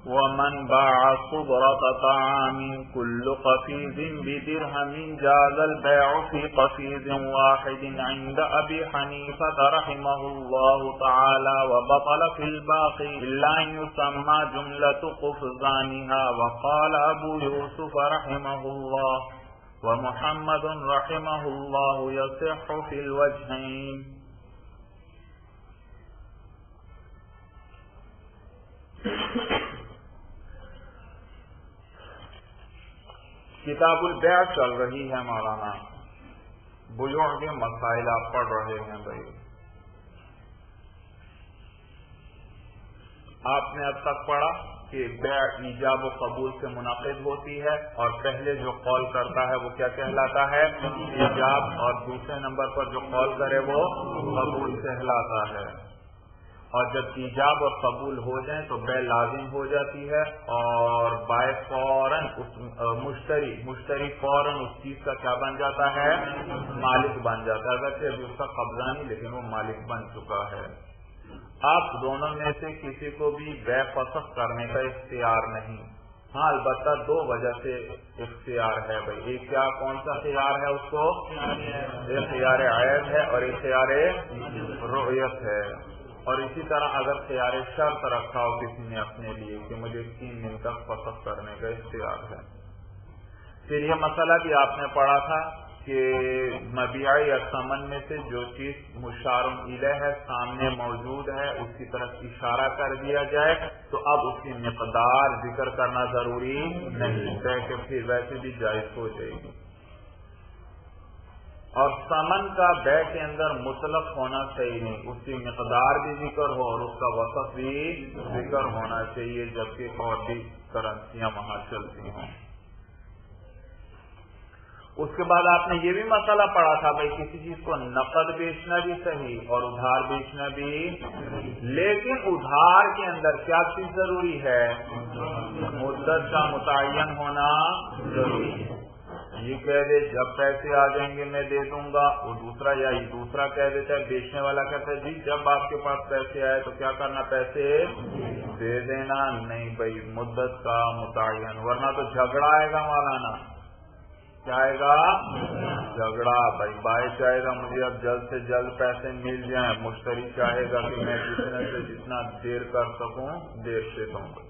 ومن باع صبرة طعام كل قفيز بدرهم جاز البيع في قفيز واحد عند أبي حنيفة رحمه الله تعالى وبطل في الباقي إلا أن يسمى جملة قفزانها. وقال أبو يوسف رحمه الله ومحمد رحمه الله يصح في الوجهين. کتاب البیع چل رہی ہے مولانا، بیوع کے مسائل آپ پڑھ رہے ہیں بھائی. آپ نے اب تک پڑھا کہ بیع ایجاب و قبول سے منعقد ہوتی ہے، اور پہلے جو قول کرتا ہے وہ کیا کہلاتا ہے؟ ایجاب، اور دوسرے نمبر پر جو قول کرے وہ قبول کہلاتا ہے. اور جب ایجاب اور قبول ہو جائیں تو بیع لازم ہو جاتی ہے، اور بائع فوراً مشتری فوراً اس چیز کا کیا بن جاتا ہے؟ مالک بن جاتا ہے. اگرچہ ابھی اس کا قبضہ نہیں، لیکن وہ مالک بن چکا ہے. آپ دونوں میں سے کسی کو بھی بیع فسخ کرنے کا اختیار نہیں. ہاں البتہ دو وجہ سے اختیار ہے بھائی. ایک کیا، کون سا خیار ہے اس کو؟ ایک خیار عیب ہے اور ایک خیار رؤیت ہے. اور اسی طرح اگر خیار شرط رکھا ہو کسی نے اپنے لیے کہ مجھے 3 دن تک فسخ کرنے کا اختیار ہے. پھر یہ مسئلہ بھی آپ نے پڑھا تھا کہ مبیع یا ثمن میں سے جو چیز مشار الیہ ہے، سامنے موجود ہے، اس کی طرف اشارہ کر دیا جائے تو اب اس کی مقدار ذکر کرنا ضروری نہیں ہے کہ پھر ویسے بھی جائز ہو جائے گی. اور ثمن کا بیع کے اندر مطلق ہونا چاہیے نہیں، اس کی مقدار بھی ذکر ہو اور اس کا وصف بھی ذکر ہونا چاہیے، جبکہ اور بھی کرنسیاں وہاں چلتی ہوں. اس کے بعد آپ نے یہ بھی مسئلہ پڑھا تھا بھائی کسی چیز کو نقد بیچنا بھی صحیح اور ادھار بیچنا بھی، لیکن ادھار کے اندر کیا چیز ضروری ہے؟ مدت کا متعین ہونا ضروری ہے. یہ کہہ دے جب پیسے آ جائیں گے میں دے دوں گا، وہ دوسرا یا یہ دوسرا کہہ دیتا ہے، بیچنے والا کہتا ہے جی جب آپ کے پاس پیسے آئے تو کیا کرنا، پیسے دے دینا. نہیں بھائی، مدت کا متعین، ورنہ تو جھگڑا آئے گا مولانا. کیا آئے گا؟ جھگڑا. بھائی بھائی چاہے گا مجھے اب جلد سے جلد پیسے مل جائیں، مشتری چاہے گا کہ میں جتنے سے جتنا دیر کر سکوں دیر سے دوں گا.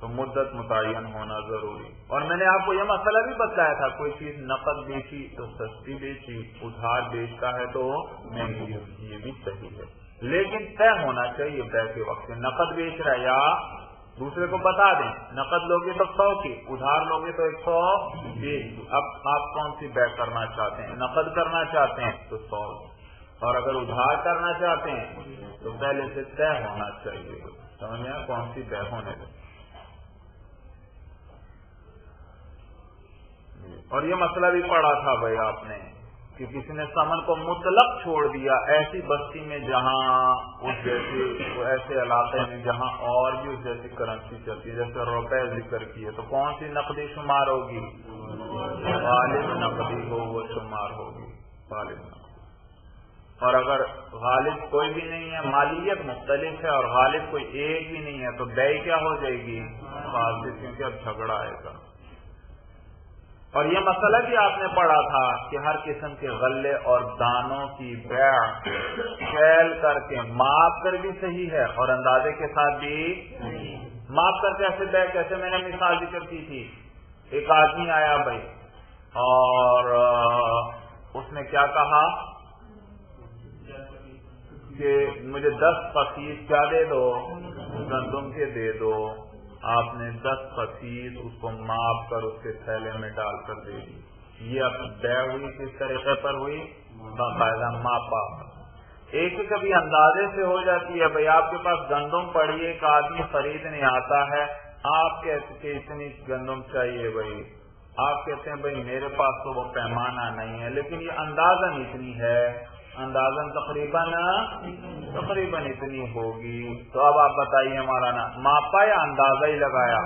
تو مدت متعین ہونا ضروری. اور میں نے آپ کو یہ مسئلہ بھی بتایا تھا، کوئی چیز نقد بیچی تو سستی بیچی، ادھار بیچتا ہے تو مہنگی، یہ بھی صحیح ہے، لیکن طے ہونا چاہیے بیع کے وقت. نقد بیچ رہا ہے یا دوسرے کو بتا دیں نقد لوگے تو 100 کی، ادھار لوگے تو 120. اب آپ کون سی بیع کرنا چاہتے ہیں؟ نقد کرنا چاہتے ہیں تو 100، اور اگر ادھار کرنا چاہتے ہیں تو پہلے سے طے ہونا چاہیے. سمجھ میں کون سی بیع ہونے دیں. اور یہ مسئلہ بھی پڑھا تھا بھائی آپ نے کہ کسی نے ثمن کو مطلق چھوڑ دیا ایسی بستی میں جہاں اس جیسے ایسے علاقے میں جہاں اور بھی اس جیسی کرنسی چلتی ہے، جیسے روپے ذکر کیے، تو کون سی نقدی شمار ہوگی؟ غالب نقدی ہو وہ شمار ہوگی، غالب نقدی. اور اگر غالب کوئی بھی نہیں ہے، مالیت مختلف ہے اور غالب کوئی ایک بھی نہیں ہے، تو بیع کیا ہو جائے گی؟ فاسد، کیونکہ اب جھگڑا آئے گا. اور یہ مسئلہ بھی آپ نے پڑھا تھا کہ ہر قسم کے غلے اور دانوں کی بیع کیل کر کے ماپ کر بھی صحیح ہے اور اندازے کے ساتھ بھی. ماپ کر کیسے بیع کیسے؟ میں نے مثال ذکر کی تھی. ایک آدمی آیا بھائی اور اس نے کیا کہا کہ مجھے 10 قفیز کیا دے دو، گندم کے دے دو. آپ نے 10 قفیز اس کو ماپ کر اس کے تھیلے میں ڈال کر دے دی. یہ اب بیع ہوئی کس طریقے پر ہوئی؟ باقاعدہ ماپا. ایک کبھی اندازے سے ہو جاتی ہے. بھائی آپ کے پاس گندم پڑی ہے، ایک آدمی خریدنے آتا ہے، آپ کہتے کہ اتنی گندم چاہیے بھائی، آپ کہتے ہیں بھائی میرے پاس تو وہ پیمانہ نہیں ہے، لیکن یہ اندازن اتنی ہے، اندازن تقریباً اتنی ہوگی. تو اب آپ بتائیے مولانا ماپا یا اندازہ ہی لگایا؟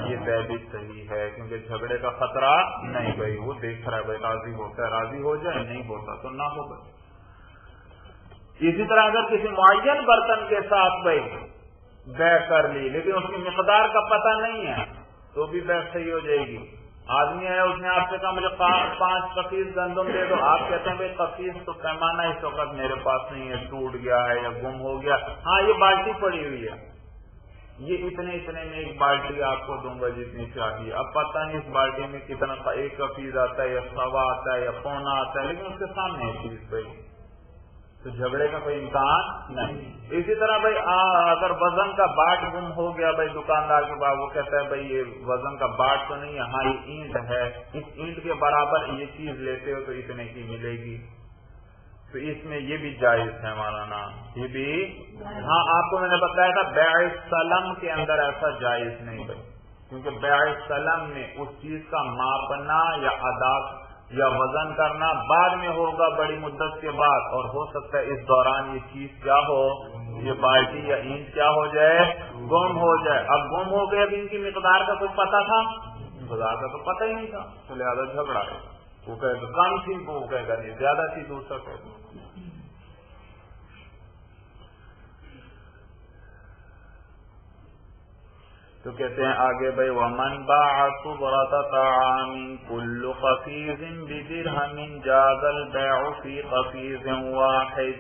یہ بیع بھی صحیح ہے کیونکہ جھگڑے کا خطرہ نہیں. بھائی وہ دیکھ رہا ہے بھائی راضی ہوتا ہے، راضی ہو جائے، نہیں ہوتا تو نہ ہو. بھائی اسی طرح اگر کسی معین برتن کے ساتھ بھائی بے کر لی لیکن اس کی مقدار کا پتہ نہیں ہے تو بھی بے صحیح ہو جائے گی. آدمی ہے اس نے آپ سے کہا مجھے 5 قفیز گندم دے دو, آپ کہتے ہیں بھائی قفیز تو پیمانہ اس وقت میرے پاس نہیں ہے, ٹوٹ گیا ہے یا گم ہو گیا, ہاں یہ بالٹی پڑی ہوئی ہے, یہ اتنے میں ایک بالٹی آپ کو دوں گا جتنی چاہیے. اب پتہ نہیں اس بالٹی میں کتنا, ایک قفیز آتا ہے یا سوا آتا ہے یا پونا آتا ہے, لیکن اس کے سامنے ہے چیز بھائی, تو جھگڑے کا کوئی امکان نہیں. اسی طرح بھائی اگر وزن کا باٹ گم ہو گیا بھائی دکاندار کے بعد, وہ کہتا ہے بھائی یہ وزن کا باٹ تو نہیں ہے, ہاں یہ اینٹ ہے, اس اینٹ کے برابر یہ چیز لیتے ہو تو اتنے کی ملے گی, تو اس میں یہ بھی جائز ہے مولانا, یہ بھی. ہاں آپ کو میں نے بتایا تھا بیع سلم کے اندر ایسا جائز نہیں بھائی, کیونکہ بیع سلم میں اس چیز کا ماپنا یا ادا یا وزن کرنا بعد میں ہوگا بڑی مدت کے بعد, اور ہو سکتا ہے اس دوران یہ چیز کیا ہو, یہ بالٹی یا اینٹ کیا ہو جائے, گم ہو جائے. اب گم ہو گئے, اب ان کی مقدار کا کچھ پتا تھا, مقدار کا تو پتہ ہی نہیں تھا, تو لہٰذا جھگڑا ہے. وہ کہے گا کم تھی, وہ کہے گا نہیں زیادہ تھی, دوسرا کہے گا. تو کہتے ہیں آگے بھائی ومن باع صبرۃ طعام كل قفیز بدرهم جاز البيع في قفیز واحد.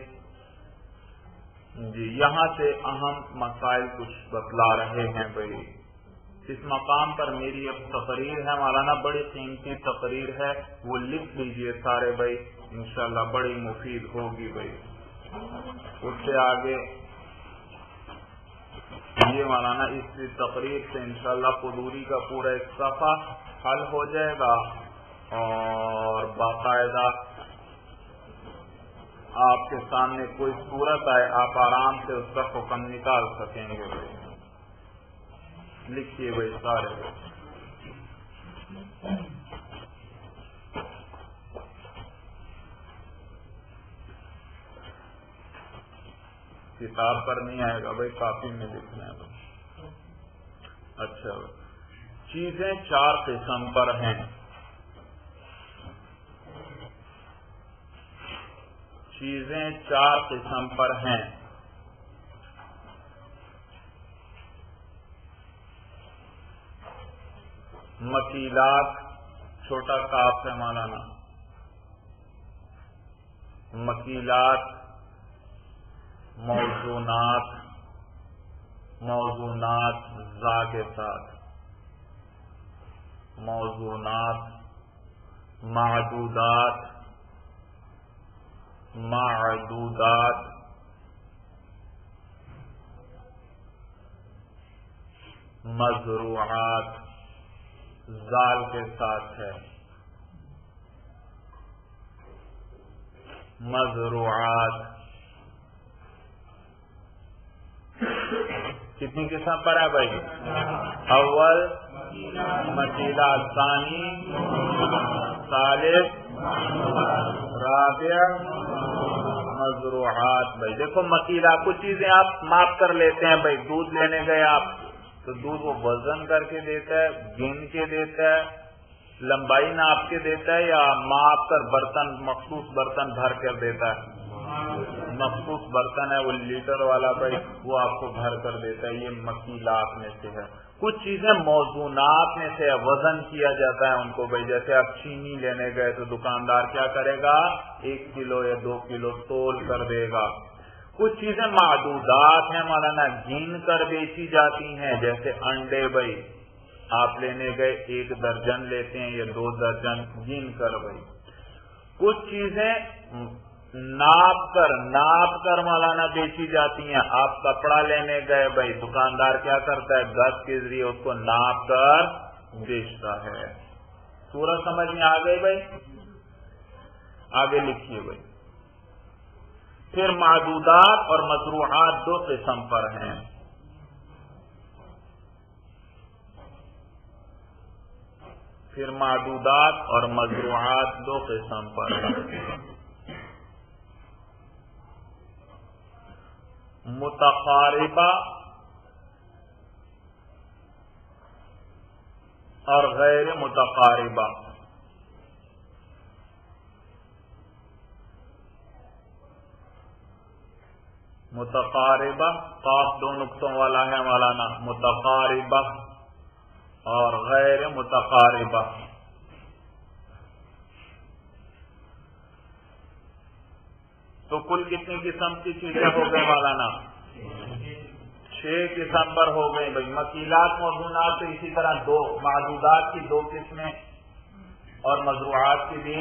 جی یہاں سے اہم مسائل کچھ بتلا رہے ہیں بھائی. اس مقام پر میری اب تقریر ہے مولانا, بڑی قیمتی تقریر ہے, وہ لکھ لیجئے سارے بھائی, انشاءاللہ بڑی مفید ہوگی بھائی. اس سے آگے یہ مولانا اس تقریر سے انشاءاللہ قدوری کا پورا ایک صفحہ حل ہو جائے گا, اور باقاعدہ آپ کے سامنے کوئی صورت آئے آپ آرام سے اس کا حکم نکال سکیں گے. لکھیے بھائی سارے. کتاب پر نہیں آئے گا بھائی, کاپی میں لکھنا ہے بھائی. اچھا, چیزیں 4 قسم پر ہیں. چیزیں 4 قسم پر ہیں. مکیلات, چھوٹا کاف ہے مولانا, مکیلات, موزونات, موزونات زا کے ساتھ, موزونات, معدودات, معدودات, مزروعات زال کے ساتھ ہے, مزروعات. کتنی قسم پر ہے بھائی؟ اول مکیلا, ثانی, ثالث, رابع, مزروعات. بھائی دیکھو مکیلا, کچھ چیزیں آپ ماپ کر لیتے ہیں بھائی, دودھ لینے گئے آپ تو دودھ وہ وزن کر کے دیتا ہے, گن کے دیتا ہے, لمبائی ناپ کے دیتا ہے, یا ماپ کر برتن, مخصوص برتن بھر کر دیتا ہے. مخصوص برتن ہے وہ لیٹر والا بھائی, وہ آپ کو بھر کر دیتا ہے. یہ مکیلات میں سے ہے. کچھ چیزیں موزونات میں سے وزن کیا جاتا ہے ان کو بھائی, جیسے آپ چینی لینے گئے تو دکاندار کیا کرے گا, 1 کلو یا 2 کلو تول کر دے گا. کچھ چیزیں معدودات ہیں مولانا, گن کر بیچی جاتی ہیں, جیسے انڈے بھائی آپ لینے گئے 1 درجن لیتے ہیں یا 2 درجن گن کر بھائی. کچھ چیزیں ناپ کر مولانا بیچی جاتی ہیں. آپ کپڑا لینے گئے بھائی, دکاندار کیا کرتا ہے, گز کے ذریعے اس کو ناپ کر بیچتا ہے. سورج سمجھ میں آ گئی بھائی؟ آگے لکھیے بھائی. پھر معدودات اور مزروعات 2 قسم پر ہیں. پھر معدودات اور مزروعات 2 قسم پر ہیں. متقاربہ اور غیر متقاربہ. متقاربہ قاف دو نقطوں والا ہے مولانا، متقاربہ اور غیر متقاربہ. تو کل کتنی قسم کی چیزیں ہو گئی مولانا؟ 6 قسم پر ہو گئی بھائی. مکیلات موزونات تو اسی طرح 2، معدودات کی 2 قسمیں اور مزروعات کی بھی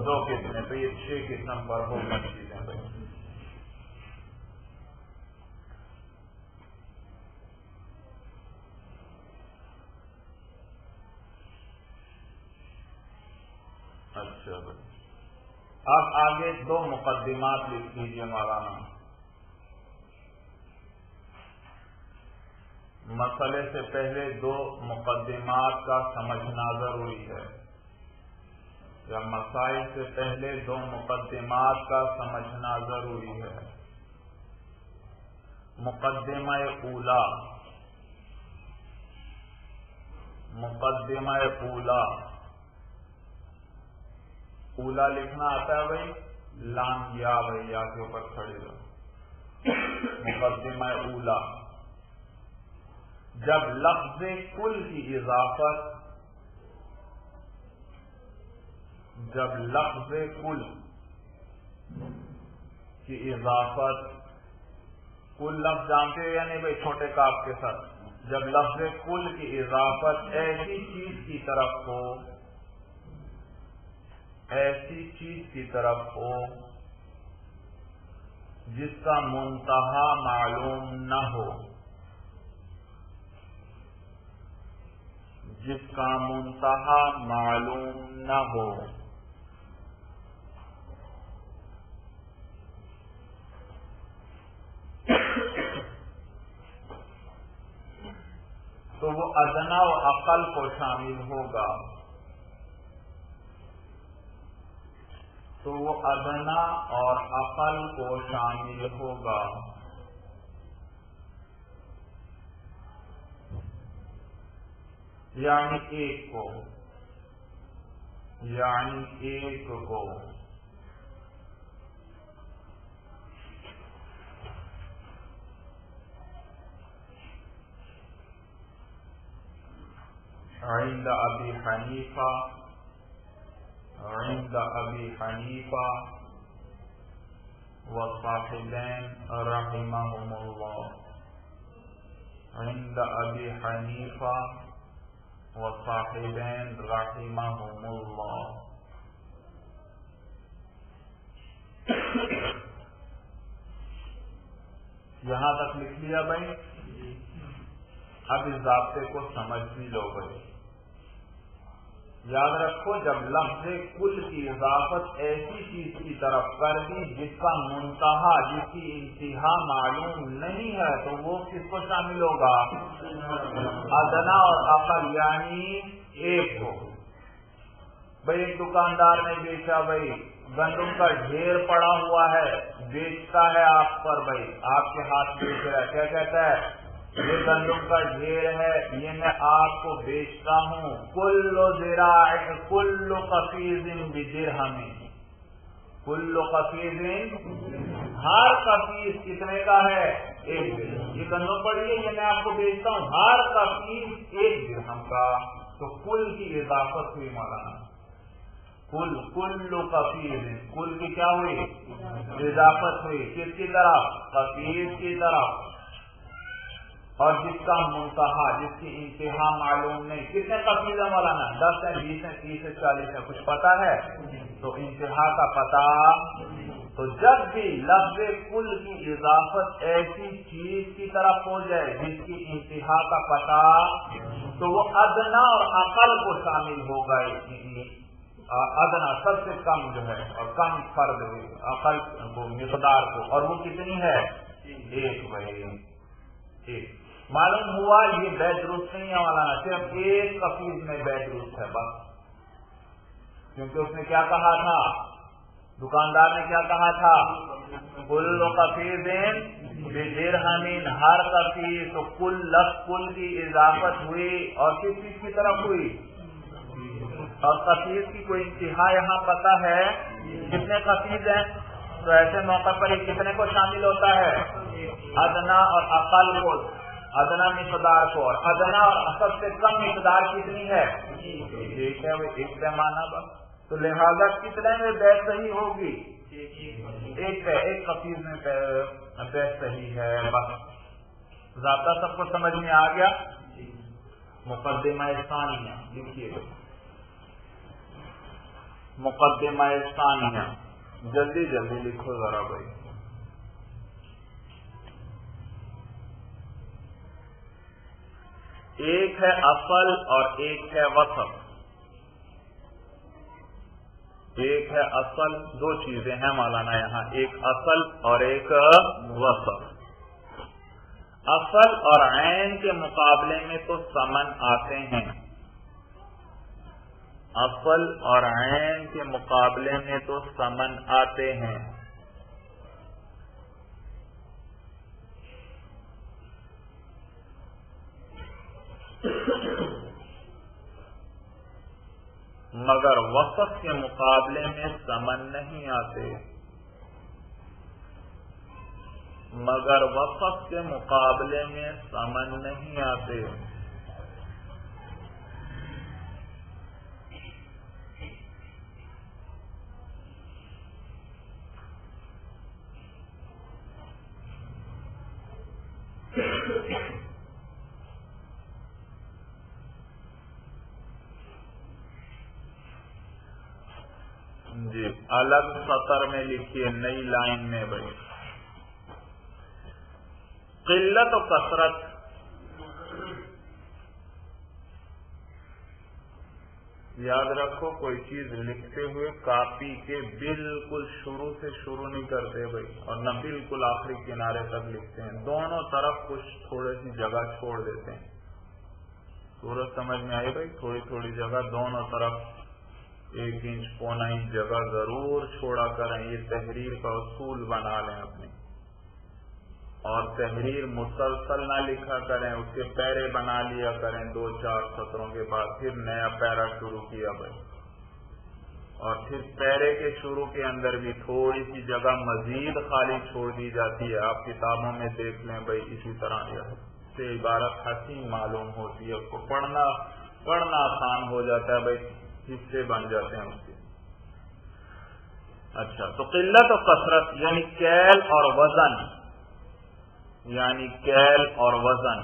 2 قسمیں، تو یہ 6 قسم پر ہو گئی چیزیں بھائی. اچھا بھائی، اب آگے 2 مقدمات لکھ لیجیے مولانا. مسئلے سے پہلے 2 مقدمات کا سمجھنا ضروری ہے، یا مسائل سے پہلے 2 مقدمات کا سمجھنا ضروری ہے. مقدمہ اولا، مقدمہ اولا، اولا لکھنا آتا ہے بھائی؟ لام یا بھائی، یا کے اوپر کھڑے رہو. مقدمہ اولا، جب لفظ کل کی اضافت، جب لفظ کل کی اضافت، کل لفظ جانتے ہیں یا نہیں بھائی چھوٹے کاف کے ساتھ؟ جب لفظ کل کی اضافت ایسی چیز کی طرف ہو، ایسی چیز کی طرف ہو جس کا منتہا معلوم نہ ہو، جس کا منتہا معلوم نہ ہو، تو وہ ادنا و اقل کو شامل ہوگا. تو وہ ادنا اور اقل کو شامل ہوگا. یعنی ایک کو، یعنی ایک کو. عند ابی حنیفہ، عند ابی حنیفہ والصاحبین رحمہم اللہ، عند ابی حنیفہ والصاحبین رحمہم اللہ. یہاں تک لکھ لیا بھائی؟ اب اس ضابطے کو سمجھ بھی لو بھائی. یاد رکھو، جب لفظ کل کی اضافت ایسی چیز کی طرف کر دی جس کا منتہا، جس کی انتہا معلوم نہیں ہے، تو وہ کس کو شامل ہوگا؟ ادنا اور اقل، یعنی ایک کو. بھائی ایک دکاندار نے بیچا بھائی، گندم کا ڈھیر پڑا ہوا ہے، بیچتا ہے آپ پر بھائی، آپ کے ہاتھ بیچ رہا ہے. کیا کہتا ہے؟ یہ گندم کا ڈھیر ہے، یہ میں آپ کو بیچتا ہوں. کل ذراع، کل قفیز بدرہم، کل قفیز، ہر قفیز کتنے کا ہے؟ 1 درہم. یہ گندم پڑی ہے، یہ میں آپ کو بیچتا ہوں، ہر قفیز 1 درہم کا. تو کل کی اضافت ہوئی مولانا. کل قفیز، کل کی کیا ہوئی؟ اضافت ہوئی. کس کی طرف؟ قفیز کی طرف. اور جس کا منتہا، جس کی انتہا معلوم نہیں. کتنے قفیز ہے مولانا؟ 10 ہیں، 20 ہیں، 30 ہیں، 40 ہیں، کچھ پتا ہے؟ تو انتہا کا پتا. تو جب بھی لفظ کل کی اضافت ایسی چیز کی طرف ہو جائے جس کی انتہا کا پتا، تو وہ ادنا اور اقل کو شامل ہوگا. ادنا سب سے کم جو ہے، اور کم فرد اقل کو، مقدار کو. اور وہ کتنی ہے؟ 1 بھائی، 1. معلوم ہوا یہ بے درست نہیں ہے مولانا، صرف 1 قفیز میں بے درست ہے بس. کیونکہ اس نے کیا کہا تھا؟ دکاندار نے کیا کہا تھا؟ کل قفیز بدرہم، ہر قفیز. تو کل لفظ کل کی اضافت ہوئی اور کس چیز کی طرف ہوئی؟ اور قفیز کی کوئی انتہا یہاں پتہ ہے؟ کتنے قفیز ہیں؟ تو ایسے موقع پر یہ کتنے کو شامل ہوتا ہے؟ ادنا اور اقل کو، ادنا مقدار کو، اور ادنا اور اصل سے کم مقدار کتنی ہے؟ ایک ہے، وہ ایک پیمانہ بس. تو لہذا کتنے میں بیع صحیح ہوگی؟ ایک کفیل میں بیع صحیح ہے بس. ضابطہ سب کو سمجھ میں آ گیا؟ مقدمہ ثانیہ لکھیے، مقدمہ ثانیہ جلدی جلدی لکھو ذرا بھائی. ایک ہے اصل اور ایک ہے وصف. ایک ہے اصل، دو چیزیں ہیں مولانا یہاں، ایک اصل اور ایک وصف. اصل اور عین کے مقابلے میں تو ثمن آتے ہیں، اصل اور عین کے مقابلے میں تو ثمن آتے ہیں. مگر وصف کے مقابلے میں ثمن نہیں آتے، مگر وصف کے مقابلے میں ثمن نہیں آتے. جی الگ سطر میں لکھیے، نئی لائن میں بھائی. قلت و کثرت، یاد رکھو کوئی چیز لکھتے ہوئے کاپی کے بالکل شروع سے شروع نہیں کرتے بھائی، اور نہ بالکل آخری کنارے تک لکھتے ہیں، دونوں طرف کچھ تھوڑی سی جگہ چھوڑ دیتے ہیں. صورت سمجھ میں آئی بھائی؟ تھوڑی تھوڑی جگہ دونوں طرف 1 انچ پونا انچ جگہ ضرور چھوڑا کریں. یہ تحریر کا اصول بنا لیں اپنے. اور تحریر مسلسل نہ لکھا کریں، اس کے پیرے بنا لیا کریں 2-4 سطروں کے بعد، پھر نیا پیرا شروع کیا بھائی. اور پھر پیرے کے شروع کے اندر بھی تھوڑی سی جگہ مزید خالی چھوڑ دی جاتی ہے. آپ کتابوں میں دیکھ لیں بھائی، اسی طرح سے عبارت حسین معلوم ہوتی ہے، اس کو پڑھنا آسان ہو جاتا ہے بھائی، حصے بن جاتے ہیں اس کے. اچھا، تو قلت و کثرت یعنی کیل اور وزن، یعنی کیل اور وزن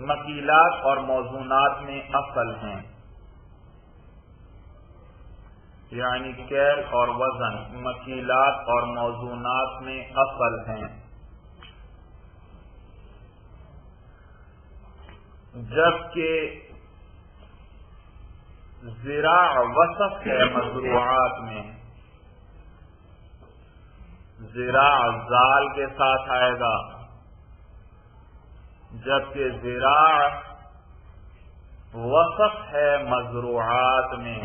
مکیلات اور موزونات میں اصل ہیں. یعنی کیل اور وزن مکیلات اور موزونات میں اصل ہیں. جبکہ زراع وصف ہے مزروعات میں. زراع زال کے ساتھ آئے گا، جبکہ زراع وصف ہے مزروعات میں.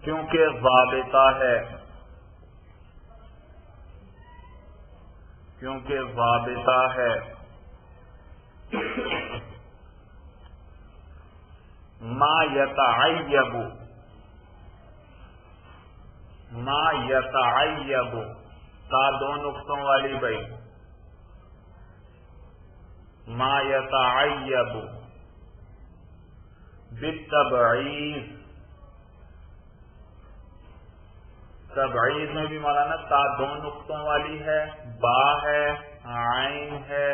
کیونکہ ضابطہ ہے، کیونکہ ضابطہ ہے. ما یتعیب، ما یتعیب، تا 2 نقطوں والی بھائی، ما یتعیب بالتبعیض. تبعیض میں بھی مولانا تا 2 نقطوں والی ہے، با ہے، عین ہے،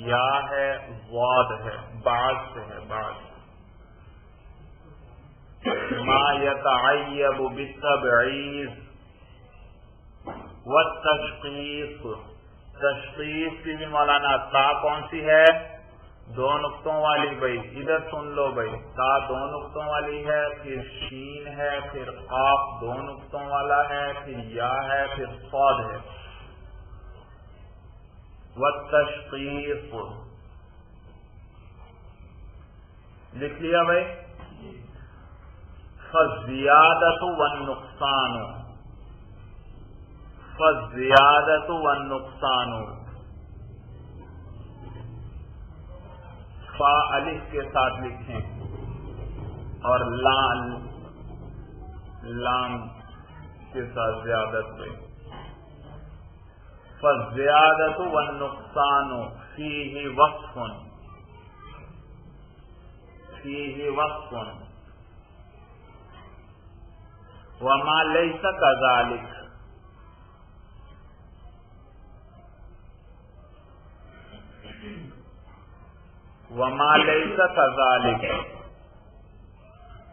یا ہے، ضاد ہے، بعض سے ہے، بعض. ما یتعیب بالتبعیض والتشخیص. تشخیص کی بھی مولانا تا کون سی ہے؟ 2 نقطوں والی بھائی. ادھر سن لو بھائی، تا 2 نقطوں والی ہے، پھر شین ہے، پھر قاف 2 نقطوں والا ہے، پھر یا ہے، پھر صاد ہے. والتشخیص لکھ لیا بھائی. فالزیادۃ والنقصان، فالزیادۃ والنقصان. فا الف کے ساتھ لکھیں، اور لام کے ساتھ زیادت پہ. فالزیادۃ والنقصان فیہ وصف وما لیس کذالک. وما لیس کذالک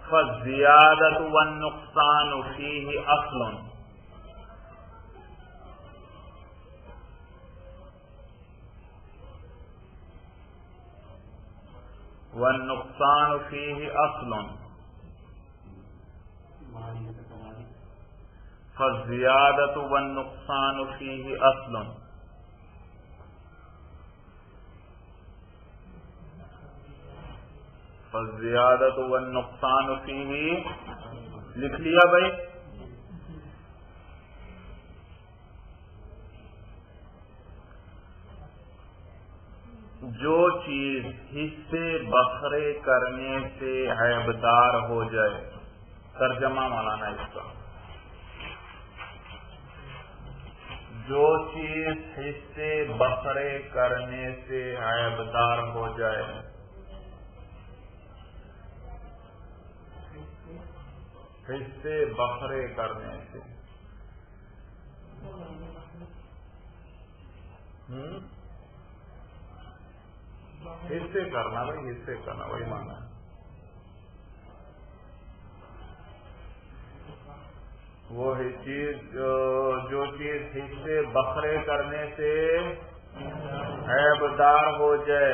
فالزیادۃ والنقصان فیہ اصل. والنقصان فیہ اصل فالزیادۃ والنقصان فیہ اصل. فالزیادۃ والنقصان فیہ. لکھ لیا بھائی؟ جو چیز حصے بکھرے کرنے سے عیبدار ہو جائے. ترجمہ مولانا اس کا. جو چیز حصے بکھرے کرنے سے عیبدار ہو جائے. حصے بکھرے کرنے سے حصے کرنا بھائی، حصے کرنا وہی مانا. وہ چیز جو چیز حصے بکھرے کرنے سے عیبدار ہو جائے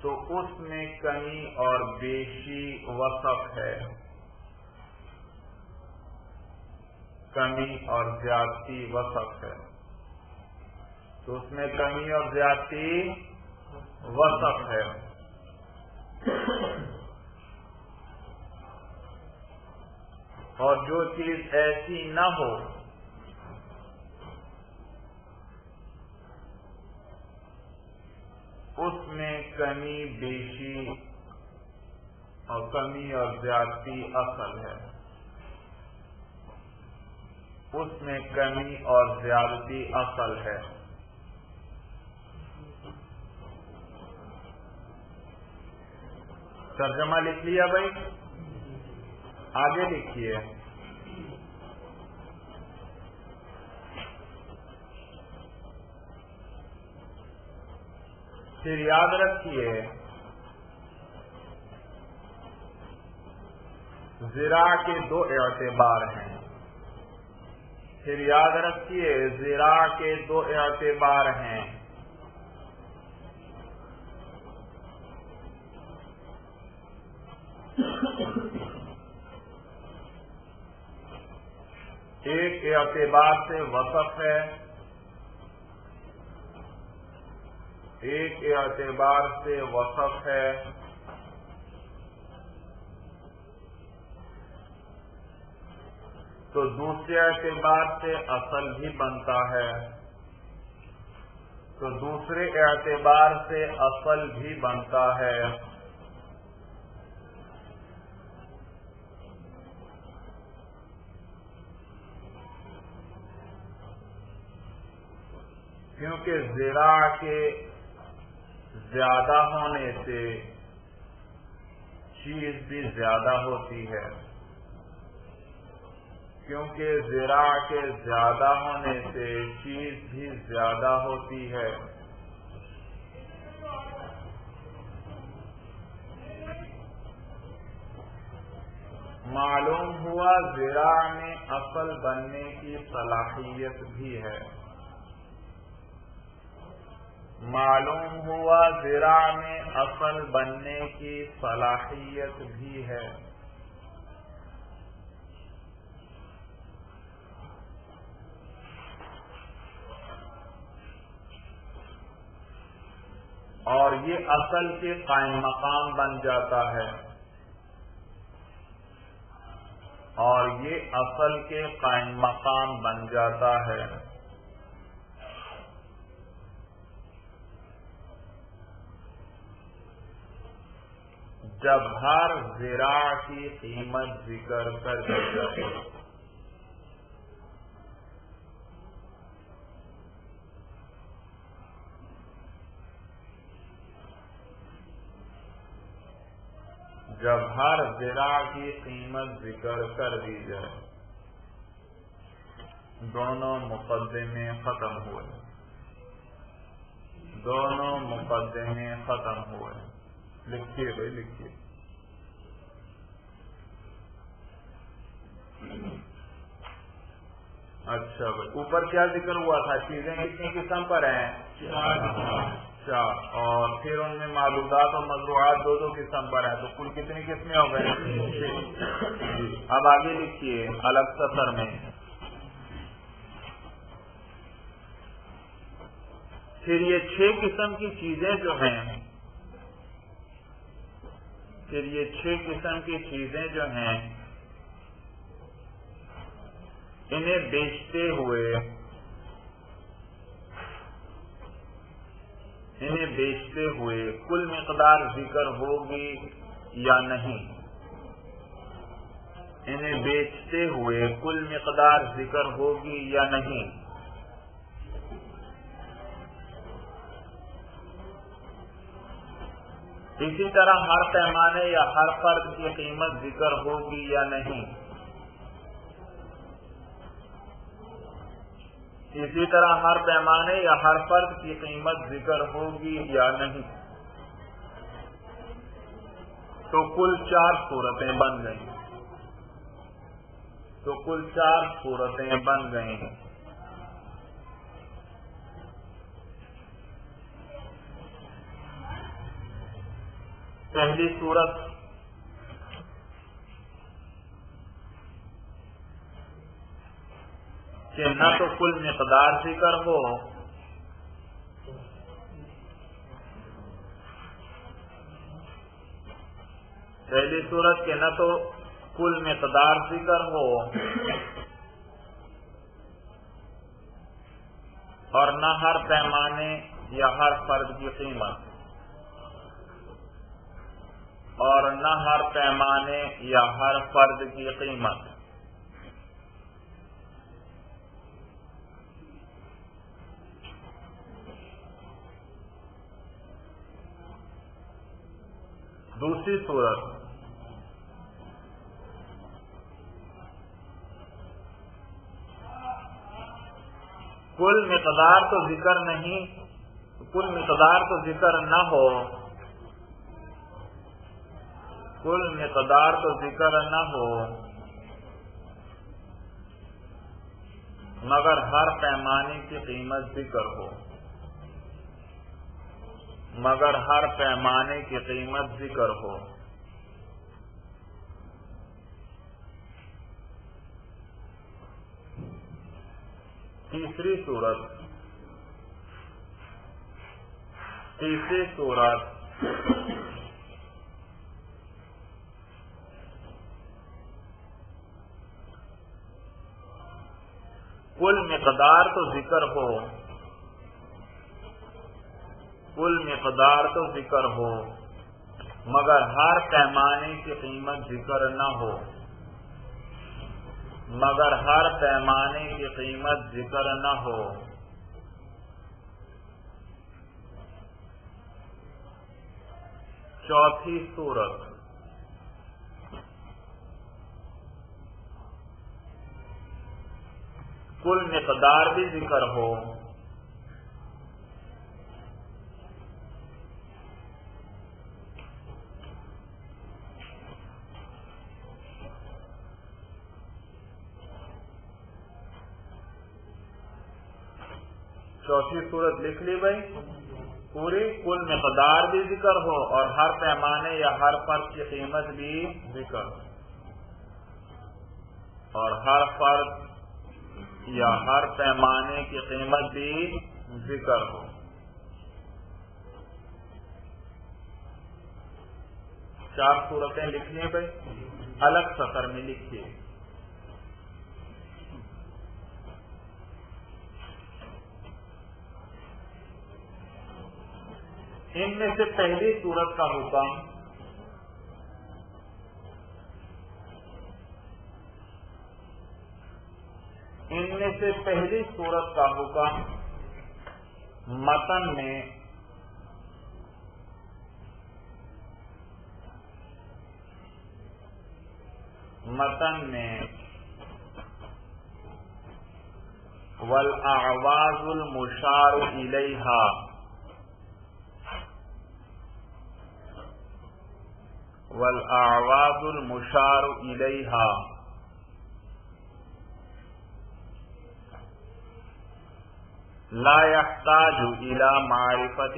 تو اس میں کمی اور بیشی وصف ہے. کمی اور زیادتی وصف ہے. تو اس میں کمی اور زیادتی وصف ہے. اور جو چیز ایسی نہ ہو اس میں کمی بیشی اور کمی اور زیادتی اصل ہے. اس میں کمی اور زیادتی اصل ہے. ترجمہ لکھ لیا بھائی؟ آگے لکھیے. پھر یاد رکھیے ذراع کے دو اعتبار ہیں. پھر یاد رکھیے ذراع کے دو اعتبار ہیں. ایک اعتبار سے وصف ہے، ایک اعتبار سے وصف ہے، تو دوسرے اعتبار سے اصل بھی بنتا ہے. تو دوسرے اعتبار سے اصل بھی بنتا ہے. کیونکہ ذراع کے زیادہ ہونے سے چیز بھی زیادہ ہوتی ہے. کیونکہ ذراع کے زیادہ ہونے سے چیز بھی زیادہ ہوتی ہے. معلوم ہوا ذراع میں اصل بننے کی صلاحیت بھی ہے. معلوم ہوا ذراع میں اصل بننے کی صلاحیت بھی ہے. اور یہ اصل کے قائم مقام بن جاتا ہے. اور یہ اصل کے قائم مقام بن جاتا ہے. جب ہر ذراع کی قیمت ذکر کر دی جائے. جب ہر ذراع کی قیمت ذکر کر دی جائے. دونوں مقدمے ختم ہوئے. دونوں مقدمے ختم ہوئے. لکھیے بھائی لکھیے. اچھا بھائی اوپر کیا ذکر ہوا تھا؟ چیزیں کتنی قسم پر ہیں؟ چار. اور پھر ان میں معدودات اور مزروعات دو دو قسم پر ہیں. تو کل کتنی قسمیں ہو گئے؟ اب آگے لکھیے الگ سطر میں. پھر یہ 6 قسم کی چیزیں جو ہیں، پھر یہ 6 قسم کی چیزیں جو ہیں، انہیں بیچتے ہوئے کل مقدار ذکر ہوگی یا نہیں؟ انہیں بیچتے ہوئے کل مقدار ذکر ہوگی یا نہیں؟ اسی طرح ہر پیمانے یا ہر فرد کی قیمت ذکر ہوگی یا نہیں؟ اسی طرح ہر پیمانے یا ہر فرد کی قیمت ذکر ہوگی یا نہیں؟ تو کل 4 صورتیں بن گئیں. تو کل 4 صورتیں بن گئی ہیں. پہلی صورت کہ نہ تو کل مقدار ذکر ہو پہلی صورت کہ نہ تو کل مقدار ذکر ہو اور نہ ہر پیمانے یا ہر فرد کی قیمت، اور نہ ہر پیمانے یا ہر فرد کی قیمت. دوسری صورت کل مقدار تو ذکر نہیں، کل مقدار تو ذکر نہ ہو، کل مقدار تو ذکر نہ ہو مگر ہر پیمانے کی قیمت ذکر ہو، مگر ہر پیمانے کی قیمت ذکر ہو. تیسری صورت کل مقدار تو ذکر ہو، کل مقدار تو ذکر ہو مگر ہر پیمانے کی قیمت ذکر نہ ہو، مگر ہر پیمانے کی قیمت ذکر نہ ہو. چوتھی صورت کل مقدار بھی ذکر ہو چوتھی صورت لکھ لی بھائی پوری. کل مقدار بھی ذکر ہو اور ہر پیمانے یا ہر فرد کی قیمت بھی ذکر ہو، اور ہر فرد یا ہر پیمانے کی قیمت بھی ذکر ہو. چار صورتیں لکھنی بھائی الگ سطر میں لکھیے. ان میں سے پہلی صورت کا حکم ان میں سے پہلی صورت کا حکم متن میں والاعواز المشار الیہا لا يحتاج الى معرفت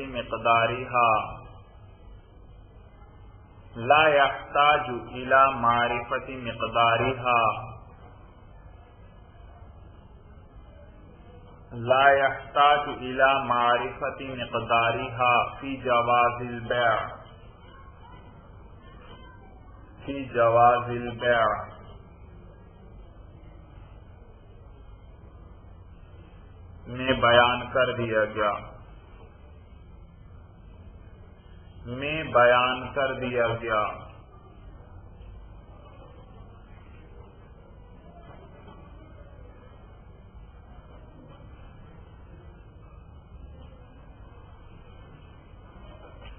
مقدارها في جواز البيع میں بیان کر دیا گیا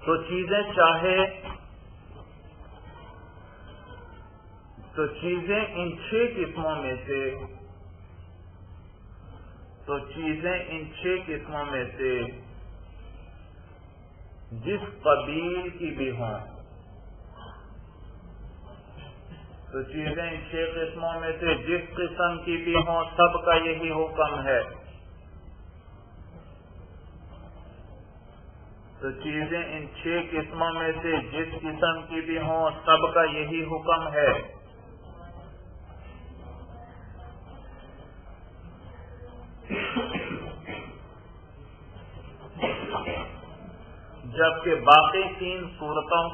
تو چیزیں ان 6 قسموں میں سے جس قبیل کی بھی ہوں، جس قسم کی بھی ہوں، سب کا یہی حکم ہے۔ تو چیزیں ان 6 قسموں میں سے جس قسم کی بھی ہوں، سب کا یہی حکم ہے۔ جبکہ باقی 3 صورتوں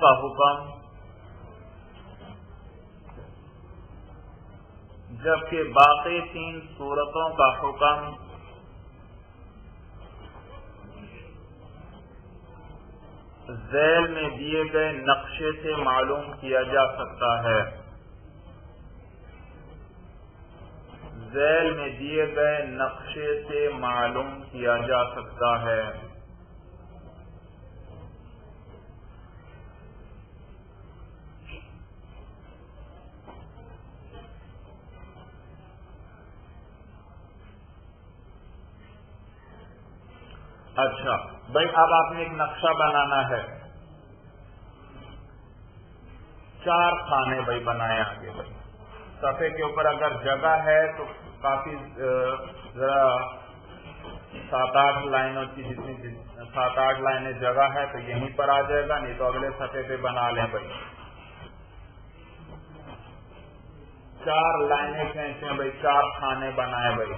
کا حکم ذیل میں دیے گئے نقشے سے معلوم کیا جا سکتا ہے۔ اچھا بھائی، اب آپ نے ایک نقشہ بنانا ہے، 4 خانے بھائی بنائے آگے بھائی۔ صفحے کے اوپر اگر جگہ ہے تو کافی ذرا 7-8 لائنوں کی 7-8 لائنیں جگہ ہے تو یہیں پر آ جائے گا، نہیں تو اگلے صفحے پہ بنا لیں بھائی۔ 4 لائنیں کھینچیں بھائی، 4 خانے بنائے بھائی۔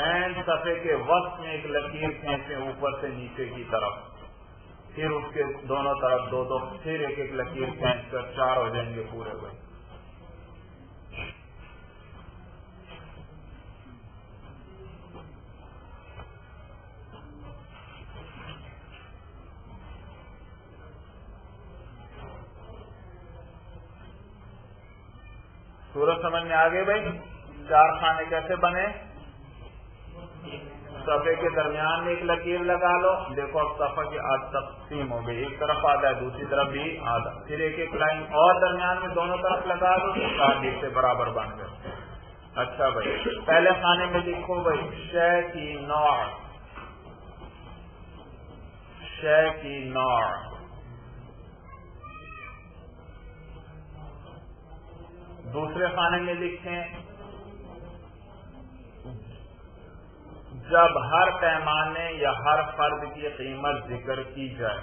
اینڈ صفحے کے وسط میں ایک لکیر کھینچیں اوپر سے نیچے کی طرف، پھر اس کے دونوں طرف 2-2، پھر ایک لکیر کھینچ کر 4 ہو جائیں گے پورے بھائی۔ صورت سمجھ میں آ گئی بھائی؟ 4 خانے کیسے بنے؟ صفحے کے درمیان میں ایک لکیر لگا لو، دیکھو اب صفحہ کی آدھ تقسیم ہو گئی، ایک طرف آدھا ہے دوسری طرف بھی آدھا، پھر ایک لائن اور درمیان میں دونوں طرف لگا دو تو 4 سے برابر بن گئے۔ اچھا بھائی، پہلے خانے میں لکھو بھائی شے کی نوع۔ دوسرے خانے میں لکھیں جب ہر پیمانے یا ہر فرد کی قیمت ذکر کی جائے۔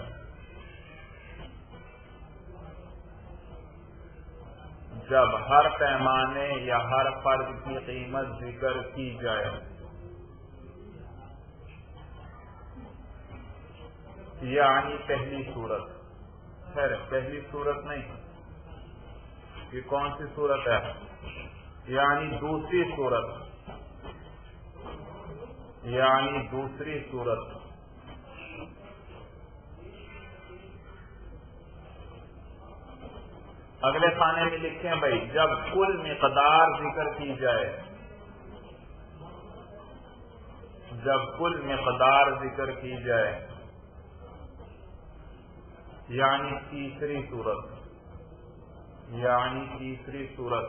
جب ہر پیمانے یا ہر فرد کی قیمت ذکر کی جائے، یعنی پہلی صورت، خیر پہلی صورت نہیں، یہ کون سی صورت ہے؟ یعنی دوسری صورت، اگلے خانے میں لکھیں بھائی جب کل مقدار ذکر کی جائے، جب کل مقدار ذکر کی جائے یعنی تیسری صورت، یعنی تیسری صورت۔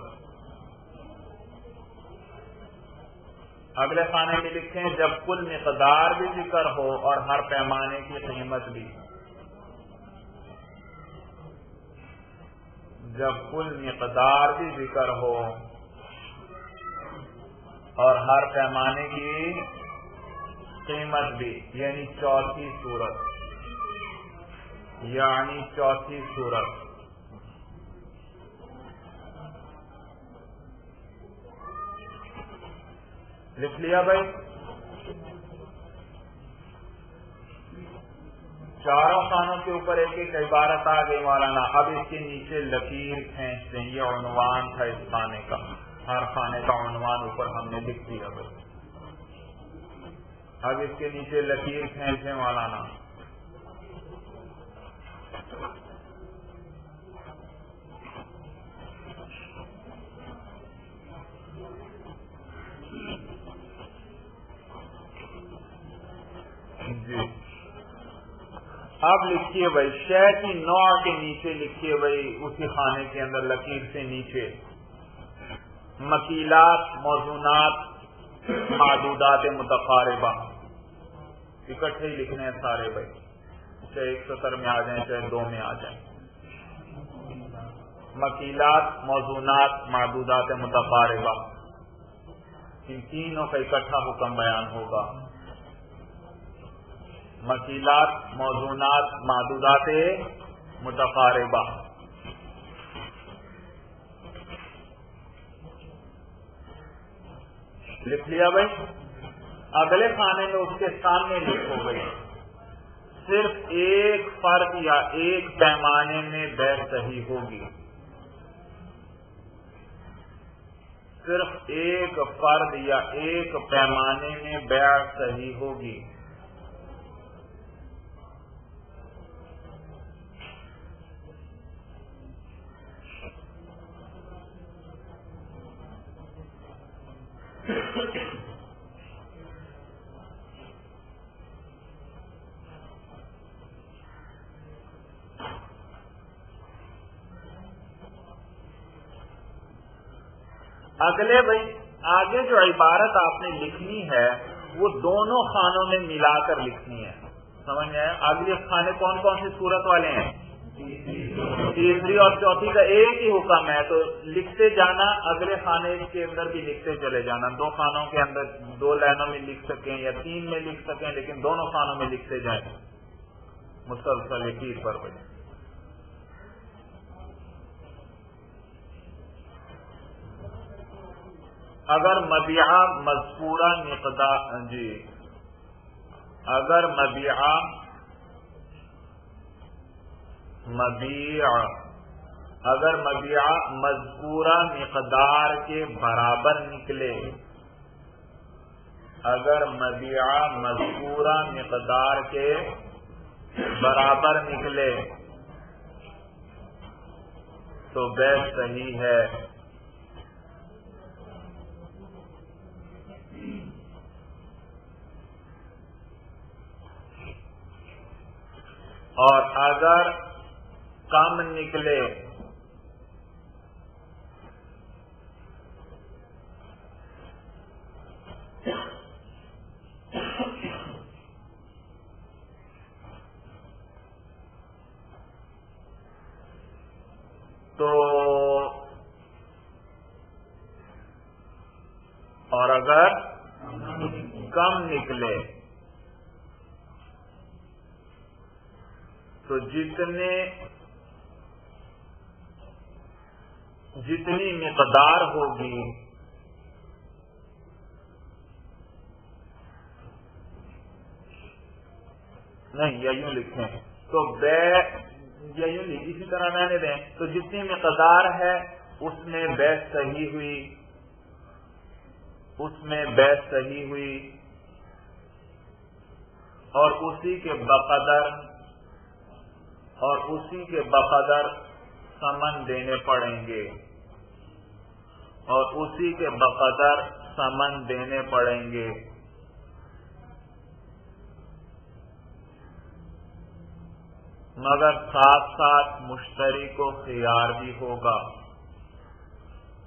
اگلے خانے میں لکھیں جب کل مقدار بھی ذکر ہو اور ہر پیمانے کی قیمت بھی، جب کل مقدار بھی ذکر ہو اور ہر پیمانے کی قیمت بھی، یعنی چوتھی صورت، یعنی چوتھی صورت۔ لکھ لیا بھائی؟ چاروں خانوں کے اوپر ایک ایک عبارت آ گئی مولانا۔ اب اس کے نیچے لکیر کھینچ دیں، یہ عنوان تھا اس خانے کا، ہر خانے کا عنوان اوپر ہم نے لکھ دیا بھائی۔ اب اس کے نیچے لکیر کھینچ دیں مولانا۔ جی اب لکھیے بھائی شے کی نوع کے نیچے لکھیے بھائی، اسی خانے کے اندر لکیر سے نیچے مکیلات، موزونات، معدودات متقاربہ، اکٹھے ہی لکھنے ہیں سارے بھائی، چاہے ایک سطر میں آ جائیں چاہے دو میں آ جائیں۔ مکیلات، موزونات، معدودات متقاربہ، ان تینوں کا اکٹھا حکم بیان ہوگا۔ مکیلات، موزونات، معدودات متقاربہ۔ لکھ لیا بھائی؟ اگلے خانے میں اس کے سامنے لکھو بھائی صرف ایک فرد یا ایک پیمانے میں بیع صحیح ہوگی، صرف ایک فرد یا ایک پیمانے میں بیع صحیح ہوگی۔ اگلے بھائی آگے جو عبارت آپ نے لکھنی ہے وہ دونوں خانوں میں ملا کر لکھنی ہے، سمجھ میں آیا؟ اگلے خانے کون کون سی صورت والے ہیں؟ تیسری اور چوتھی کا ایک ہی حکم ہے، تو لکھتے جانا، اگلے خانے کے اندر بھی لکھتے چلے جانا، دو خانوں کے اندر دو لائنوں میں لکھ سکیں یا تین میں لکھ سکیں، لیکن دونوں خانوں میں لکھتے جائیں مسلسل لکیر پر بھائی۔ اگر مبیعہ مذکورہ مقدار، جی اگر مبیع مذکورہ مقدار کے برابر نکلے، اگر مبیع مذکورہ مقدار کے برابر نکلے تو بیع صحیح ہے، اور اگر کم نکلے تو، اور اگر کم نکلے تو جتنی مقدار ہوگی نہیں، یا یوں لکھیں تو بیع، یا یوں اسی طرح رہنے دیں، تو جتنی مقدار ہے اس میں بیع صحیح ہوئی، اس میں بیع صحیح ہوئی، اور اسی کے بقدر سمن دینے پڑیں گے اور اسی کے بقدر سمن دینے پڑیں گے. مگر ساتھ ساتھ مشتری کو خیار بھی ہوگا.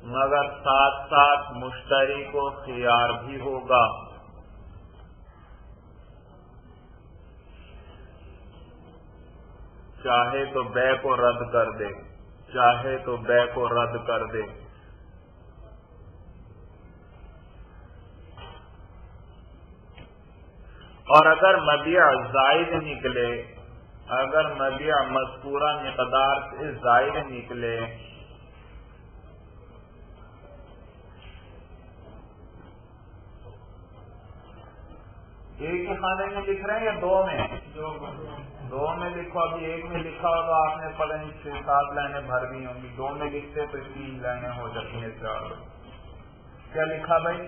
مگر ساتھ ساتھ مشتری کو خیار بھی ہوگا. چاہے تو بے کو رد کر دے، چاہے تو بے کو رد کر دے. اور اگر مبیع زائد نکلے، اگر مبیع مذکورہ مقدار سے زائد نکلے، ایک ہی خانے میں لکھ رہے ہیں یا دو میں؟ دو میں لکھو. ابھی ایک میں لکھا ہوگا آپ نے پتہ نہیں 6-7 لائنیں بھر دی ہوں گی. دو میں لکھتے تو 3 لائنیں ہو جاتی ہیں. 4 کیا لکھا بھائی؟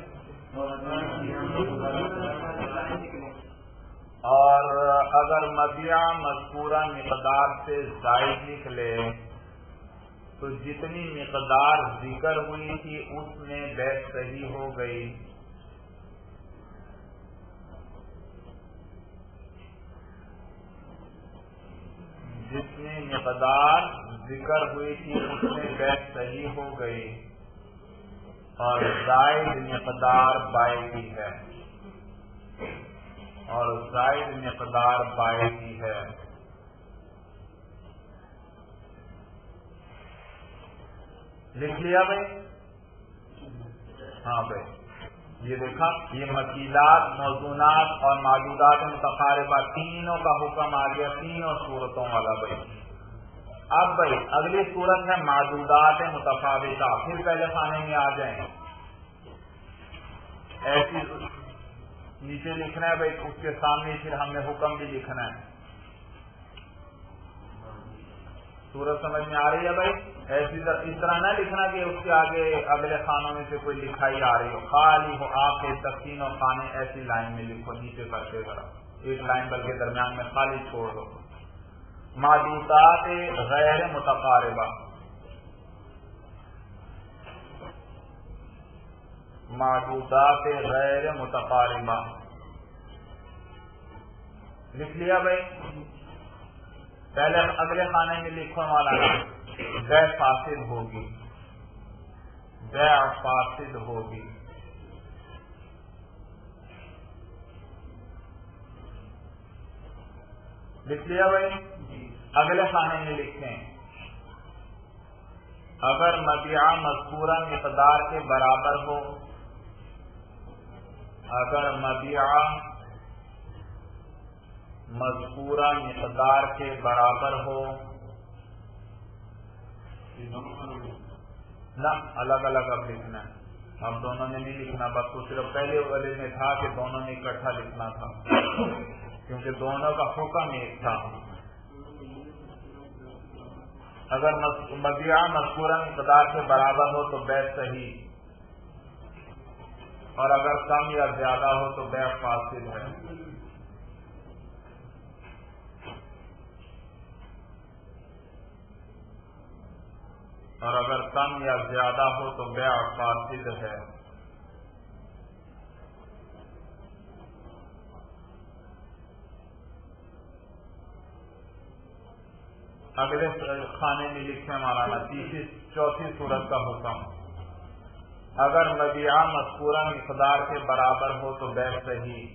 اور اگر مبیع مذکورہ مقدار سے زائد نکلے تو جتنی مقدار ذکر ہوئی تھی اس میں بے صحیح ہو گئی. جتنی مقدار ذکر ہوئی تھی اس میں بے صحیح ہو گئی اور زائد مقدار بائعی ہے، اور زائد مقدار بائعی ہے. لکھ لیا بھائی؟ ہاں بھائی، یہ دیکھا، یہ مکیلات، موزونات اور معدودات متقاربہ تینوں کا حکم آ گیا، تینوں صورتوں والا بھائی. اب بھائی اگلی صورت ہے معدودات متفاوتہ. پھر پہلے خانے میں آ جائیں. ایسی نیچے لکھنا ہے بھائی، اس کے سامنے پھر ہم نے حکم بھی لکھنا ہے. صورت سمجھ میں آ رہی ہے بھائی؟ ایسی اس طرح نہ لکھنا کہ اس کے آگے اگلے خانوں میں سے کوئی لکھائی آ رہی ہو، خالی ہو آپ کے تقسیم و خانے ایسی لائن میں لکھو، نیچے کر کے ذرا ایک لائن بلکہ درمیان میں خالی چھوڑ دو. معدودات غیر متقاربہ، معدودات غیر متقاربہ لکھ لیا بھائی؟ پہلے اگلے خانے میں لکھو والا بے فاسد ہوگی، بے فاسد ہوگی. لکھ لیا بھائی؟ اگلے خانے میں لکھیں اگر مبیع مذکورہ مقدار کے برابر ہو، اگر مبیع مذکورہ مقدار کے برابر ہو، نہ الگ الگ اب لکھنا ہے. اب دونوں نے نہیں لکھنا، بس تو صرف پہلے والے میں تھا کہ دونوں نے اکٹھا لکھنا تھا کیونکہ دونوں کا حکم ایک تھا. اگر مبیع مذکورہ مقدار کے برابر ہو تو بے صحیح، اور اگر کم یا زیادہ ہو تو بے فاسد ہے. اور اگر کم یا زیادہ ہو تو بے فاسد ہے. اگلے خانے میں لکھنے والا چوتھی صورت کا حکم، اگر مبیع مذکورہ مقدار کے برابر ہو تو بے صحیح،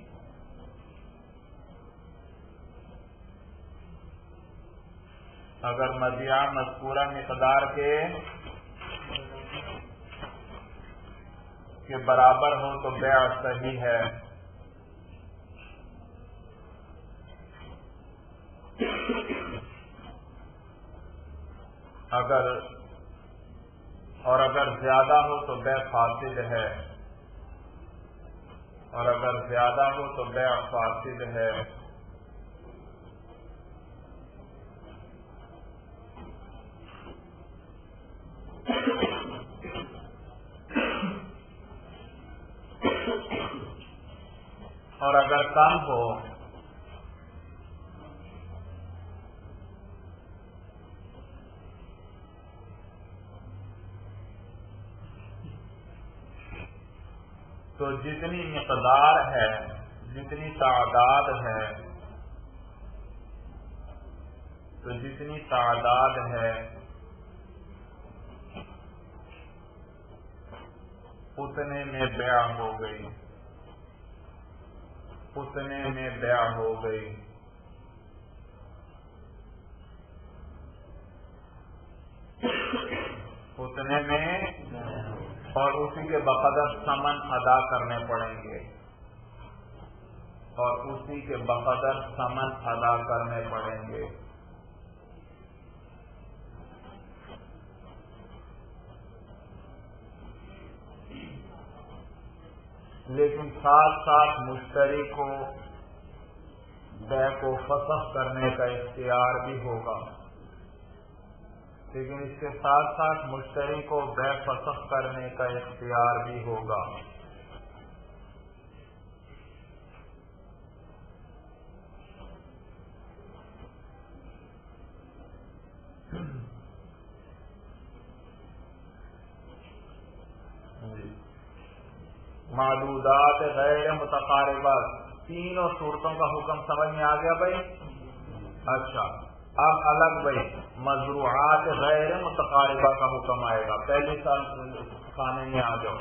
اگر مبیع مذکورہ مقدار کے برابر ہو تو بیع صحیح ہے. اگر زیادہ ہو تو بیع فاسد ہے، اور اگر زیادہ ہو تو بیع فاسد ہے. اور اگر کم ہو تو جتنی مقدار ہے، جتنی تعداد ہے، تو جتنی تعداد ہے اتنے میں بیع ہو گئی، اتنے میں بیع ہو گئی۔ اتنے میں، اور اسی کے بقدر ثمن ادا کرنے پڑیں گے، اور اسی کے بقدر ثمن ادا کرنے پڑیں گے۔ لیکن ساتھ ساتھ مشتری کو بیع کو فسخ کرنے کا اختیار بھی ہوگا، لیکن اس کے ساتھ ساتھ مشتری کو بیع فسخ کرنے کا اختیار بھی ہوگا۔ معدودات غیر متقاربہ، تینوں صورتوں کا حکم سمجھ میں آ گیا بھائی؟ اچھا، اب الگ بھائی مزروعات غیر متقاربہ کا حکم آئے گا۔ پہلے سال خانے میں آ جاؤ۔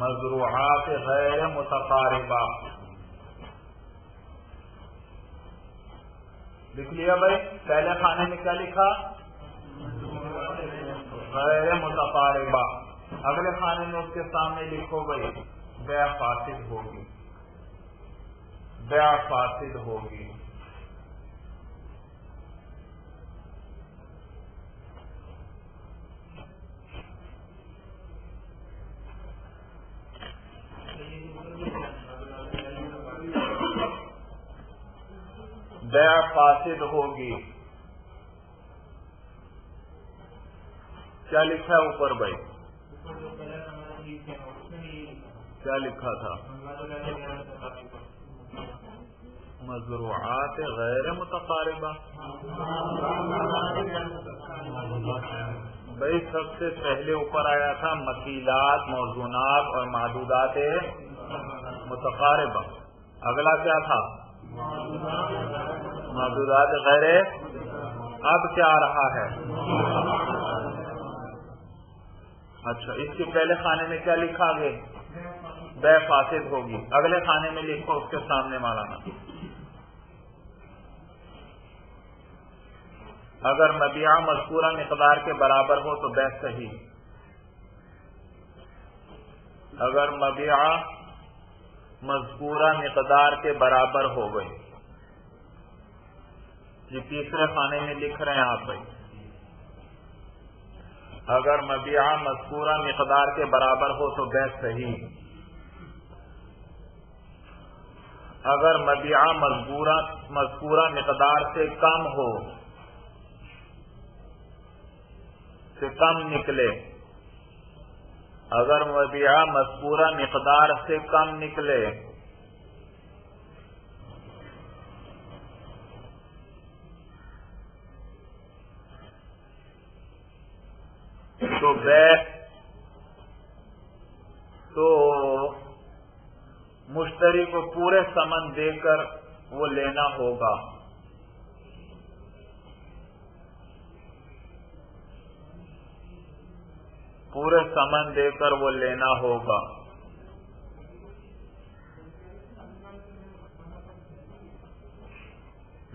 مزروعات غیر متقاربہ لکھ لیا بھائی؟ پہلے خانے میں کیا لکھا؟ غیر متقاربہ۔ اگلے خانے میں اس کے سامنے لکھو بھائی بیع فاسد ہوگی، بیع فاسد ہوگی۔ بیع فاسد ہوگی، کیا لکھا ہے اوپر بھائی؟ کیا لکھا تھا؟ مزروعات غیر متقاربہ۔ بھائی سب سے پہلے اوپر آیا تھا مثیلات، موزونات اور معدودات متقاربہ۔ اگلا کیا تھا؟ معدودات غیر۔ اب کیا آ رہا ہے؟ اچھا، اس کے پہلے خانے میں کیا لکھا گیا؟ بیع فاسد ہوگی۔ اگلے خانے میں لکھو اس کے سامنے مولانا، اگر مبیعہ مذکورہ مقدار کے برابر ہو تو بیع صحیح، اگر مبیعہ مذکورہ مقدار کے برابر ہو گئی، یہ تیسرے خانے میں لکھ رہے ہیں آپ بھائی، اگر مبیعہ مذکورہ مقدار کے برابر ہو تو بیع صحیح، اگر مبیعہ مذکورہ مقدار سے کم ہو، سے کم نکلے، اگر مبیعہ مذکورہ مقدار سے کم نکلے تو بیع، تو مشتری کو پورے ثمن دے کر وہ لینا ہوگا۔ پورے ثمن دے کر وہ لینا ہوگا۔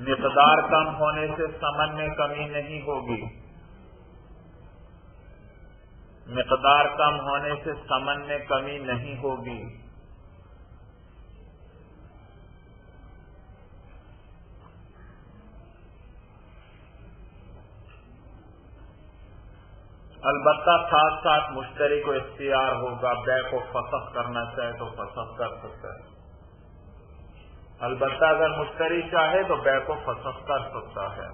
مقدار کم ہونے سے ثمن میں کمی نہیں ہوگی، مقدار کم ہونے سے ثمن میں کمی نہیں ہوگی۔ البتہ ساتھ ساتھ مشتری کو اختیار ہوگا، بیع کو فسخ کرنا چاہے تو فسخ کر سکتا ہے۔ البتہ اگر مشتری چاہے تو بیع کو فسخ کر سکتا ہے۔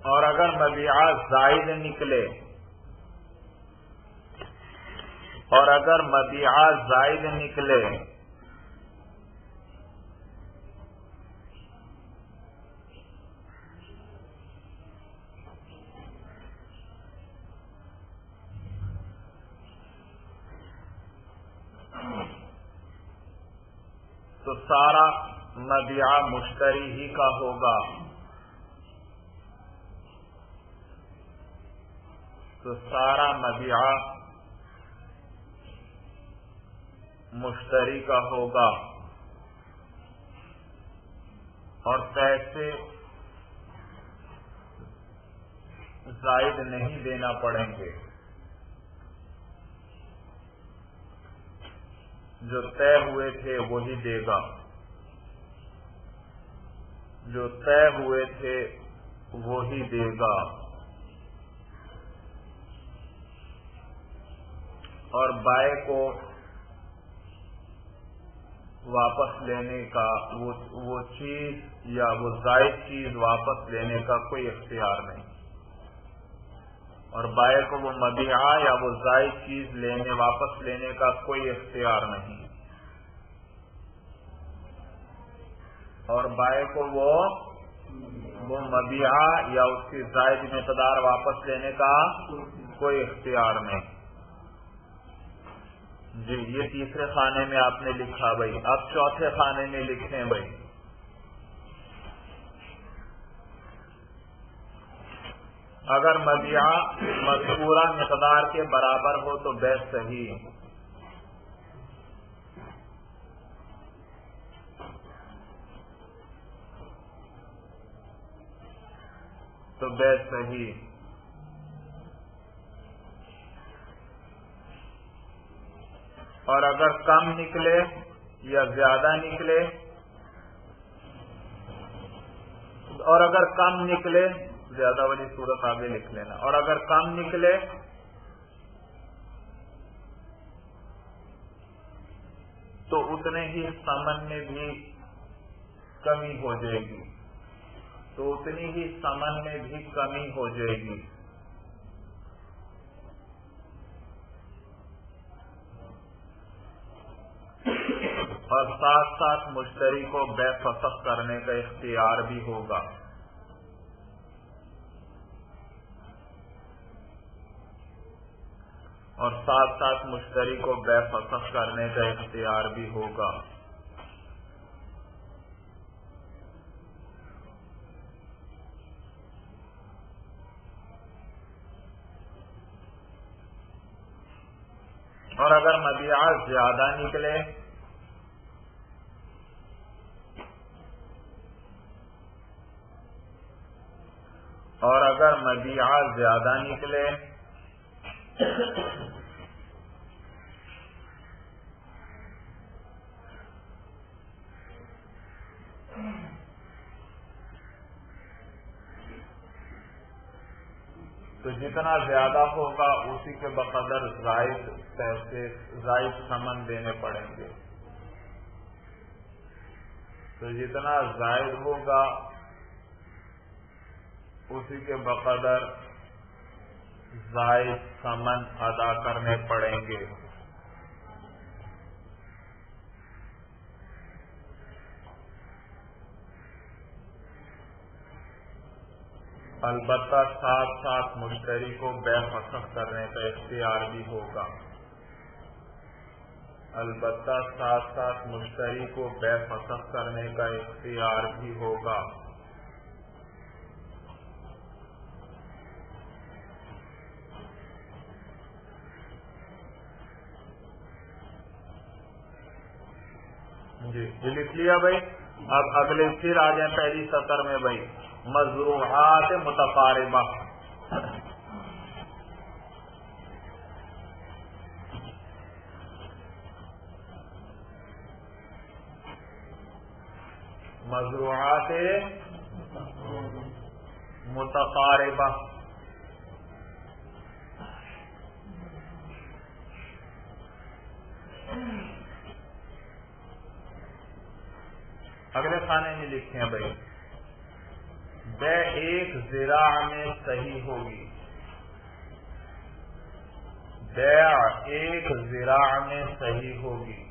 اور اگر مبیعہ زائد نکلے، اور اگر مبیعہ زائد نکلے تو سارا مبیعہ مشتری ہی کا ہوگا، تو سارا مبیعہ مشتری کا ہوگا، اور پیسے زائد نہیں دینا پڑیں گے، جو طے ہوئے تھے وہی دے گا، جو طے ہوئے تھے وہی دے گا، اور بائع کو واپس لینے کا وہ چیز یا وہ زائد چیز واپس لینے کا کوئی اختیار نہیں، اور بائع کو وہ مبیعہ یا وہ زائد چیز واپس لینے کا کوئی اختیار نہیں، اور بائع کو وہ مبیعہ یا اس کی زائد مقدار واپس لینے کا کوئی اختیار نہیں۔ جی یہ تیسرے خانے میں آپ نے لکھا بھائی، اب چوتھے خانے میں لکھیں بھائی، اگر مبیعہ مذکورہ مقدار کے برابر ہو تو بیع صحیح، تو بیع صحیح، اور اگر کم نکلے یا زیادہ نکلے، اور اگر کم نکلے، زیادہ والی صورت آگے لکھ لینا، اور اگر کم نکلے تو اتنے ہی ثمن میں بھی کمی ہو جائے گی، تو اتنی ہی ثمن میں بھی کمی ہو جائے گی، اور ساتھ ساتھ مشتری کو بیع فسخ کرنے کا اختیار بھی ہوگا، اور ساتھ ساتھ مشتری کو بیع فسخ کرنے کا اختیار بھی ہوگا۔ اور اگر مبیعہ زیادہ نکلے تو جتنا زیادہ ہوگا اسی کے بقدر زائد پیسے، زائد ثمن دینے پڑیں گے، تو جتنا زائد ہوگا اسی کے بقدر زائد ثمن ادا کرنے پڑیں گے۔ البتہ ساتھ ساتھ مشتری کو بیع فسخ کرنے کا اختیار بھی ہوگا، البتہ ساتھ ساتھ مشتری کو بیع فسخ کرنے کا اختیار بھی ہوگا۔ جی لکھ لیا بھائی۔ اب اگلے پھر آ جائیں پہلی سطر میں بھائی، مزروعات متقاربہ، مزروعات متقاربہ، اگلے خانے میں لکھے ہیں بھائی، بے ایک ذراع میں صحیح ہوگی، بیع ایک ذراع میں صحیح ہوگی،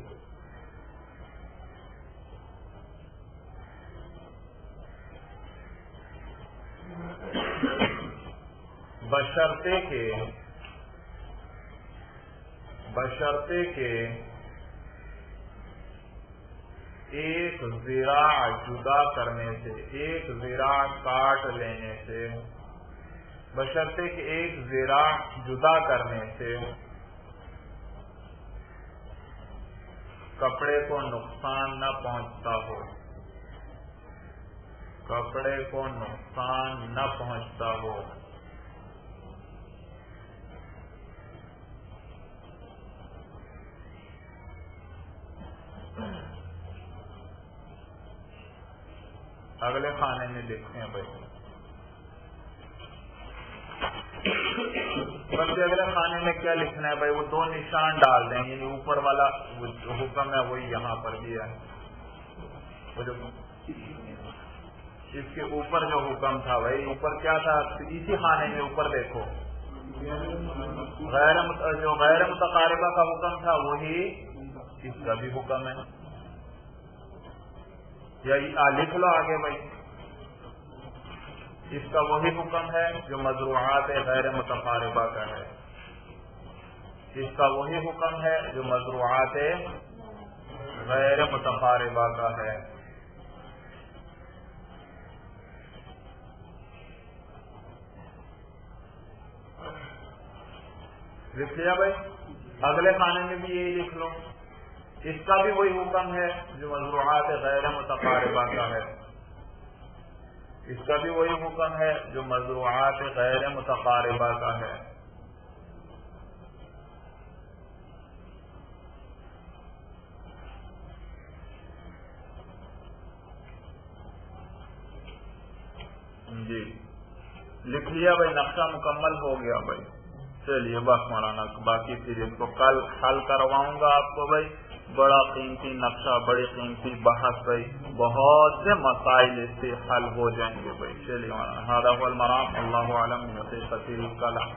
بشرطے کہ ایک ذراع جدا کرنے سے، ایک ذراع کاٹ لینے سے، بشرطے کہ ایک ذراع جدا کرنے سے کپڑے کو نقصان نہ پہنچتا ہو، کپڑے کو نقصان نہ پہنچتا ہو، اگلے خانے میں دیکھتے ہیں بھائی، بلکہ اگلے خانے میں کیا لکھنا ہے بھائی، وہ دو نشان ڈال دیں، یعنی اوپر والا جو حکم ہے وہی یہاں پر بھی ہے، وہ جو اس کے اوپر جو حکم تھا بھائی، اوپر کیا تھا، اسی خانے میں اوپر دیکھو، جو غیر متقاربہ کا حکم تھا وہی اس کا بھی حکم ہے، یا لکھ لو آگے بھائی، اس کا وہی حکم ہے جو مزروعات غیر متقاربہ کا ہے، اس کا وہی حکم ہے جو مزروعات غیر متقاربہ کا ہے۔ لکھ لیا بھائی، اگلے خانے میں بھی یہی لکھ لو، اس کا بھی وہی حکم ہے جو مزروعات غیر متقاربہ کا ہے، اس کا بھی وہی حکم ہے جو مزروعات غیر متقاربہ کا ہے۔ جی لکھ لیا بھائی، نقشہ مکمل ہو گیا بھائی، چلیے بس مولانا، باقی پھر اس کو کل حل کرواؤں گا آپ کو بھائی، بڑا قیمتی نقشہ، بڑی قیمتی بحث بھائی، بہت سے مسائل اس سے حل ہو جائیں گے بھائی، چلیے مولانا، ھذا ھو المرام، اللہ اعلم بحقیقت الکلام۔